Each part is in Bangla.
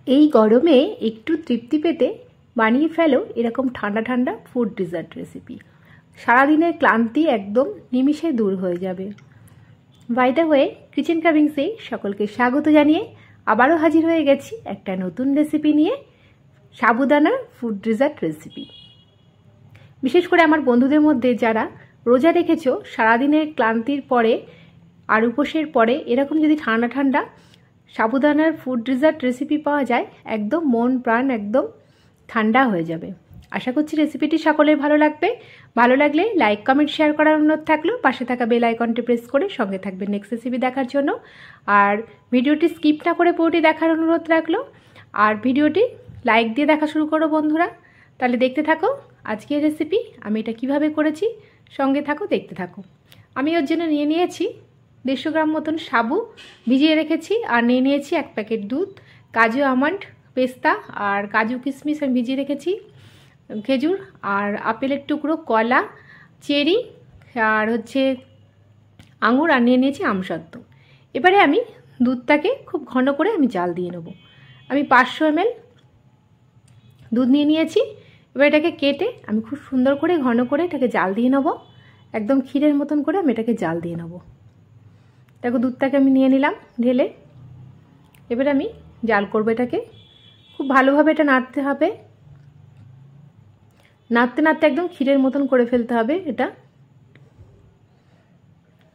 এই গরমে একটু তৃপ্তি পেতে বানিয়ে ফেলো এরকম ঠান্ডা ঠান্ডা ফুড ডেজার্ট রেসিপি। সারাদিনের ক্লান্তি একদম নিমিষে দূর হয়ে যাবে। বাই দ্য ওয়ে, কিচেন কাভিংসে সকলকে স্বাগত জানিয়ে আবারও হাজির হয়ে গেছি একটা নতুন রেসিপি নিয়ে, সাবুদানার ফুড ডেজার্ট রেসিপি। বিশেষ করে আমার বন্ধুদের মধ্যে যারা রোজা রেখেছো, সারাদিনের ক্লান্তির পরে আর উপোসের পরে এরকম যদি ঠান্ডা ঠান্ডা সাবুদানার ফুড ডেজার্ট রেসিপি পাওয়া যায়, একদম মন প্রাণ একদম ঠান্ডা হয়ে যাবে। আশা করছি রেসিপিটি সকলের ভালো লাগবে। ভালো লাগলে লাইক কমেন্ট শেয়ার করার অনুরোধ থাকলো। পাশে থাকা বেল আইকনটি প্রেস করে সঙ্গে থাকবে নেক্সট রেসিপি দেখার জন্য। আর ভিডিওটি স্কিপ না করে পুরোটি দেখার অনুরোধ রাখলো। আর ভিডিওটি লাইক দিয়ে দেখা শুরু করো বন্ধুরা। তাহলে দেখতে থাকো আজকের রেসিপি, আমি এটা কিভাবে করেছি। সঙ্গে থাকো, দেখতে থাকো। আমি ওর জন্য নিয়ে নিয়েছি 150 গ্রাম মতন সাবু ভিজিয়ে রেখেছি, আর নিয়ে নিয়েছি 1 প্যাকেট দুধ, কাজু আমন্ড পেস্তা আর কাজু কিশমিশ আমি ভিজিয়ে রেখেছি, খেজুর আর আপেলের টুকরো, কলা, চেরি আর আঙুর, আর নিয়ে নিয়েছি আমসত্ত্ব। এবারে আমি দুধটাকে খুব ঘন করে আমি জাল দিয়ে নেব। আমি 500 ml দুধ নিয়ে নিয়েছি। এবার এটাকে কেটে আমি খুব সুন্দর করে ঘন করে এটাকে জাল দিয়ে নেব। একদম ক্ষীরের মতন করে আমি এটাকে জাল দিয়ে নেব। দেখো দুধটাকে আমি নিয়ে নিলাম ঢেলে। এবার আমি জাল করবো এটাকে। খুব ভালোভাবে এটা নাড়তে হবে, নাড়তে নাড়তে একদম ক্ষীরের মতন করে ফেলতে হবে এটা।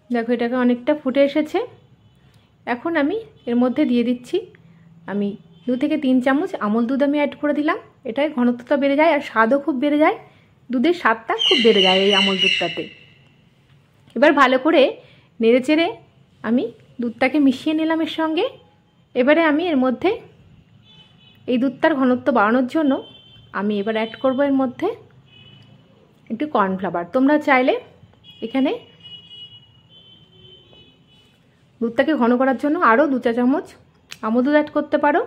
দেখো এটাকে অনেকটা ফুটে এসেছে। এখন আমি এর মধ্যে দিয়ে দিচ্ছি, আমি 2 থেকে 3 চামচ আমল দুধ আমি অ্যাড করে দিলাম। এটাই ঘনত্বটা বেড়ে যায় আর স্বাদও খুব বেড়ে যায়, দুধের স্বাদটা খুব বেড়ে যায় এই আমল দুধটাতে। এবার ভালো করে নেড়ে চেড়ে আমি দুধটাকে মিশিয়ে নিলাম এর সঙ্গে। এবারে আমি এর মধ্যে এই দুধটার ঘনত্ব বাড়ানোর জন্য আমি এবার অ্যাড করব এর মধ্যে একটু কর্নফ্লাওয়ার। তোমরা চাইলে এখানে দুধটাকে ঘন করার জন্য আরও 2 চা চামচ আমল দুধ অ্যাড করতে পারো।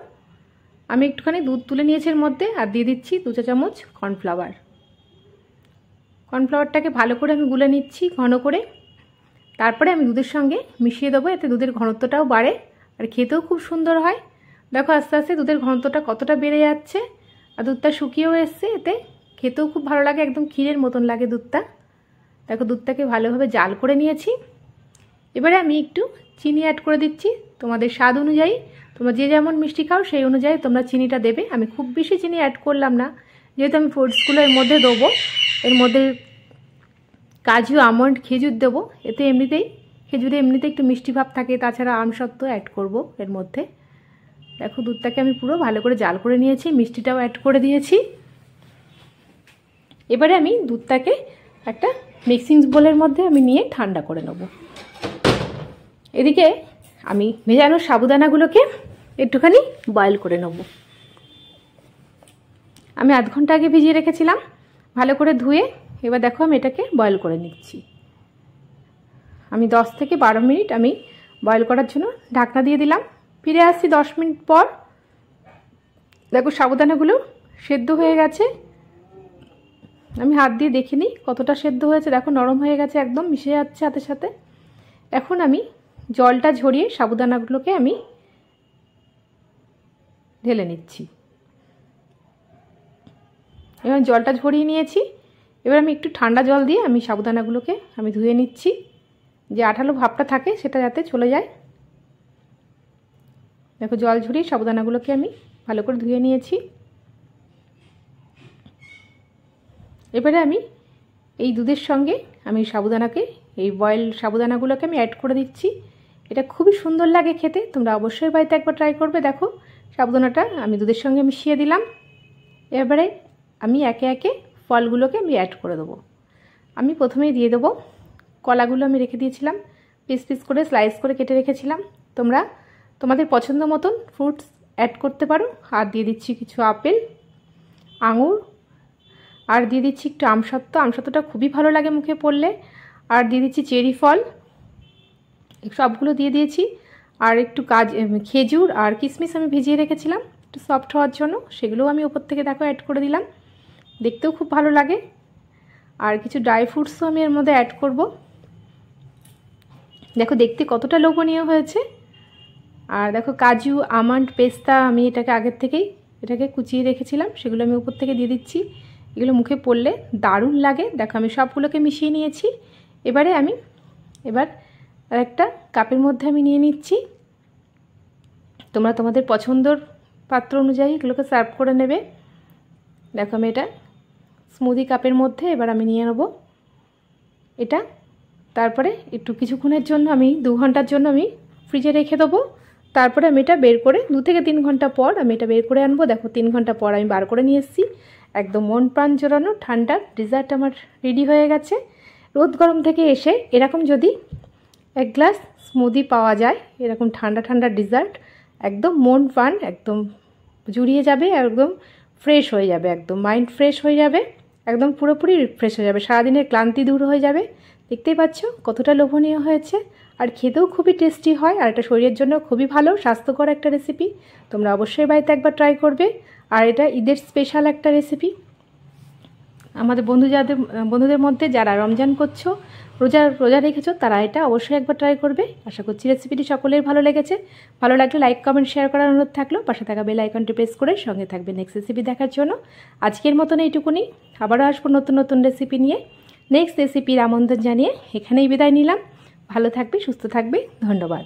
আমি একটুখানি দুধ তুলে নিয়েছি এর মধ্যে, আর দিয়ে দিচ্ছি 2 চা চামচ কর্নফ্লাওয়ার। কর্নফ্লাওয়ারটাকে ভালো করে আমি গুলে নিচ্ছি ঘন করে। তারপরে আমি দুধের সঙ্গে মিশিয়ে দেবো, এতে দুধের ঘনত্বটাও বাড়ে আর খেতেও খুব সুন্দর হয়। দেখো আস্তে আস্তে দুধের ঘনত্বটা কতটা বেড়ে যাচ্ছে, আর দুধটা শুকিয়েও এসছে, এতে খেতেও খুব ভালো লাগে, একদম ক্ষীরের মতন লাগে দুধটা। দেখো দুধটাকে ভালোভাবে জাল করে নিয়েছি। এবারে আমি একটু চিনি অ্যাড করে দিচ্ছি তোমাদের স্বাদ অনুযায়ী। তোমরা যে যেমন মিষ্টি খাও সেই অনুযায়ী তোমরা চিনিটা দেবে। আমি খুব বেশি চিনি অ্যাড করলাম না, যেহেতু আমি ফ্রুটসগুলো এর মধ্যে দেবো। এর মধ্যে কাজু আমন্ড খেজুর দেবো, এতে খেজুরে এমনিতে একটু মিষ্টি ভাব থাকে, তাছাড়া আমসত্ত্ব অ্যাড করব এর মধ্যে। দেখো দুধটাকে আমি পুরো ভালো করে জাল করে নিয়েছি, মিষ্টিটাও অ্যাড করে দিয়েছি। এবারে আমি দুধটাকে একটা মিক্সিং বোলের মধ্যে আমি নিয়ে ঠান্ডা করে নেব। এদিকে আমি ভেজানো সাবুদানাগুলোকে একটুখানি বয়েল করে নেব। আমি আধ ঘন্টা আগে ভিজিয়ে রেখেছিলাম ভালো করে ধুয়ে। এবার দেখো আমি এটাকে বয়েল করে নিচ্ছি। আমি 10 থেকে 12 মিনিট আমি বয়েল করার জন্য ঢাকনা দিয়ে দিলাম। ফিরে আসছি 10 মিনিট পর। দেখো সাবুদানাগুলো সেদ্ধ হয়ে গেছে। আমি হাত দিয়ে দেখিনি কতটা সেদ্ধ হয়েছে। দেখো নরম হয়ে গেছে, একদম মিশে যাচ্ছে হাতের সাথে। এখন আমি জলটা ঝরিয়ে সাবুদানাগুলোকে আমি ঢেলে নিচ্ছি। এবার জলটা ঝরিয়ে নিয়েছি। এবার আমি একটু ঠান্ডা জল দিয়ে আমি সাবুদানাগুলোকে আমি ধুয়ে নিচ্ছি, যে আঠালো ভাবটা থাকে সেটা যাতে চলে যায়। দেখো জল ঝরিয়ে সাবুদানাগুলোকে আমি ভালো করে ধুয়ে নিয়েছি। এবারে আমি এই দুধের সঙ্গে আমি এই বয়েল সাবুদানাগুলোকে আমি অ্যাড করে দিচ্ছি। এটা খুবই সুন্দর লাগে খেতে, তোমরা অবশ্যই বাড়িতে একবার ট্রাই করবে। দেখো সাবুদানাটা আমি দুধের সঙ্গে মিশিয়ে দিলাম। এবারে আমি একে একে ফলগুলোকে আমি অ্যাড করে দেবো। আমি প্রথমেই দিয়ে দেবো কলাগুলো, আমি রেখে দিয়েছিলাম পিস পিস করে স্লাইস করে কেটে রেখেছিলাম। তোমরা তোমাদের পছন্দ মতন ফ্রুটস অ্যাড করতে পারো। আর দিয়ে দিচ্ছি কিছু আপেল, আঙুর, আর দিয়ে দিচ্ছি একটু আমসত্ত্বটা খুবই ভালো লাগে মুখে পড়লে। আর দিয়ে দিচ্ছি চেরি ফল, সবগুলো দিয়ে দিয়েছি। আর একটু খেজুর আর কিশমিশ আমি ভিজিয়ে রেখেছিলাম একটু সফট হওয়ার জন্য, সেগুলোও আমি ওপর থেকে দেখো অ্যাড করে দিলাম, দেখতেও খুব ভালো লাগে। আর কিছু ড্রাই ফ্রুটসও আমি এর মধ্যে অ্যাড করব। দেখো দেখতে কতটা লোভনীয় হয়েছে। আর দেখো কাজু, আমন্ড, পেস্তা আমি এটাকে কুচিয়ে রেখেছিলাম, সেগুলো আমি উপর থেকে দিয়ে দিচ্ছি। এগুলো মুখে পড়লে দারুণ লাগে। দেখো আমি সবগুলোকে মিশিয়ে নিয়েছি। এবার একটা কাপের মধ্যে আমি নিয়ে নিচ্ছি। তোমরা তোমাদের পছন্দর পাত্র অনুযায়ী এগুলোকে সার্ভ করে নেবে। দেখো আমি এটা স্মুদি কাপের মধ্যে এবার আমি নিয়ে নেব এটা। তারপরে একটু কিছুক্ষণের জন্য আমি 2 ঘন্টার জন্য আমি ফ্রিজে রেখে দেবো। তারপরে আমি এটা বের করে 2 থেকে 3 ঘন্টা পর আমি এটা বের করে আনবো। দেখো 3 ঘন্টা পর আমি বার করে নিয়ে এসেছি। একদম মন প্রাণ জোড়ানো ঠান্ডা ডেজার্ট আমার রেডি হয়ে গেছে। রোদ গরম থেকে এসে এরকম যদি 1 গ্লাস স্মুদি পাওয়া যায়, এরকম ঠান্ডা ঠান্ডা ডেজার্ট, একদম মন প্রাণ একদম জুড়িয়ে যাবে, একদম ফ্রেশ হয়ে যাবে, একদম মাইন্ড ফ্রেশ হয়ে যাবে, একদম পুরোপুরি রিফ্রেশ হয়ে যাবে, সারাদিনের ক্লান্তি দূর হয়ে যাবে। দেখতেই পাচ্ছ কতটা লোভনীয় হয়েছে, আর খেতেও খুবই টেস্টি হয়, আর এটা শরীরের জন্য খুবই ভালো, স্বাস্থ্যকর একটা রেসিপি। তোমরা অবশ্যই বাড়িতে একবার ট্রাই করবে। আর এটা ঈদের স্পেশাল একটা রেসিপি। আমাদের বন্ধুদের মধ্যে যারা রমজান করছো, রোজা রেখেছো, তারা এটা অবশ্যই একবার ট্রাই করবে। আশা করছি রেসিপিটি সকলের ভালো লেগেছে। ভালো লাগলে লাইক, কমেন্ট, শেয়ার করার অনুরোধ থাকলো। পাশে থাকা বেল আইকনটি প্রেস করে সঙ্গে থাকবে নেক্সট রেসিপি দেখার জন্য। আজকের মতন এইটুকুনি, আবারও আসবো নতুন নতুন রেসিপি নিয়ে। নেক্সট রেসিপির আমন্ত্রণ জানিয়ে এখানেই বিদায় নিলাম। ভালো থাকবে, সুস্থ থাকবে, ধন্যবাদ।